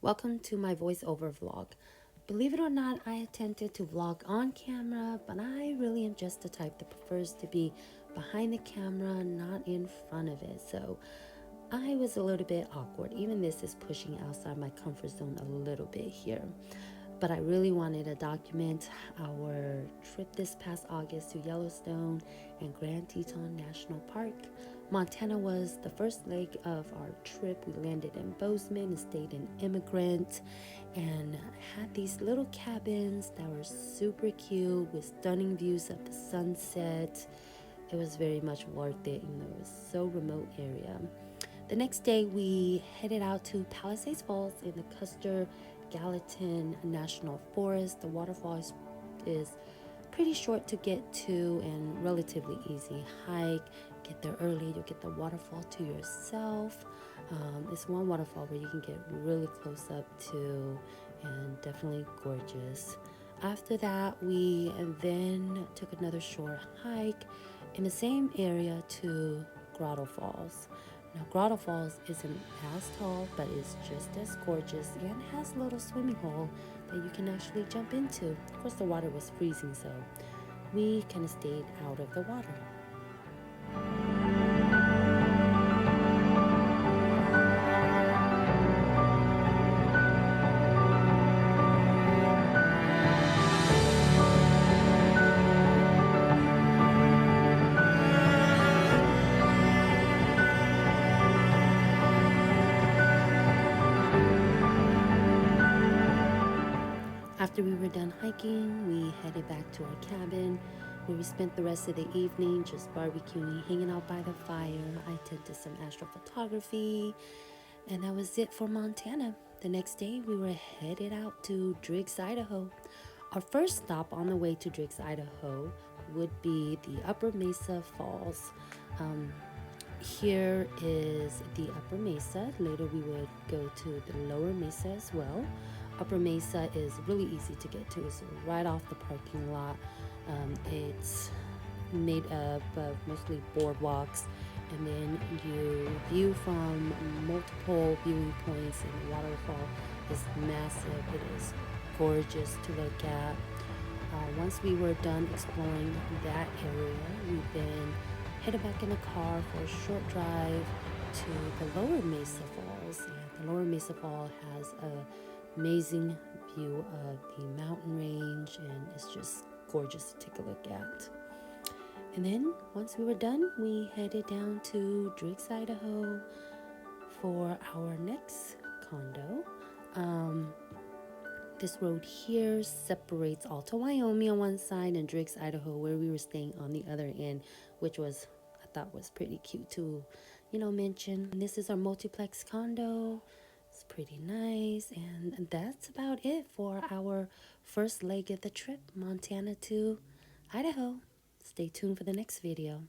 Welcome to my voiceover vlog. Believe it or not, I attempted to vlog on camera, but I really am just the type that prefers to be behind the camera, not in front of it. So I was a little bit awkward. Even this is pushing outside my comfort zone a little bit here. But I really wanted to document our trip this past August to Yellowstone and Grand Teton National Park. Montana was the first leg of our trip. We landed in Bozeman and stayed in Immigrant and had these little cabins that were super cute with stunning views of the sunset. It was very much worth it, even though it was so remote area. The next day, we headed out to Palisades Falls in the Custer Gallatin National Forest. The waterfall is pretty short to get to and relatively easy hike. Get there early, you'll get the waterfall to yourself. It's one waterfall where you can get really close up to, and definitely gorgeous. After that, we then took another short hike in the same area to Grotto Falls. Now, Grotto Falls isn't as tall, but it's just as gorgeous and has a little swimming hole that you can actually jump into. Of course, the water was freezing, so we kind of stayed out of the water. After we were done hiking, we headed back to our cabin where we spent the rest of the evening just barbecuing, hanging out by the fire. I attended some astrophotography, and that was it for Montana. The next day, we were headed out to Driggs, Idaho. Our first stop on the way to Driggs, Idaho would be the Upper Mesa Falls. Here is the Upper Mesa. Later, we would go to the Lower Mesa as well. Upper Mesa is really easy to get to. It's right off the parking lot. It's made up of mostly boardwalks, and then you view from multiple viewing points, and the waterfall is massive. It is gorgeous to look at. Once we were done exploring that area, we then headed back in the car for a short drive to the Lower Mesa Falls. And the Lower Mesa Fall has a amazing view of the mountain range, and it's just gorgeous to take a look at. And then once we were done, we headed down to Driggs, Idaho for our next condo. This road here separates Alta, Wyoming on one side and Driggs, Idaho, where we were staying on the other end, which was, I thought was pretty cute to, mention. And this is our multiplex condo. It's pretty nice, and that's about it for our first leg of the trip, Montana to Idaho. Stay tuned for the next video.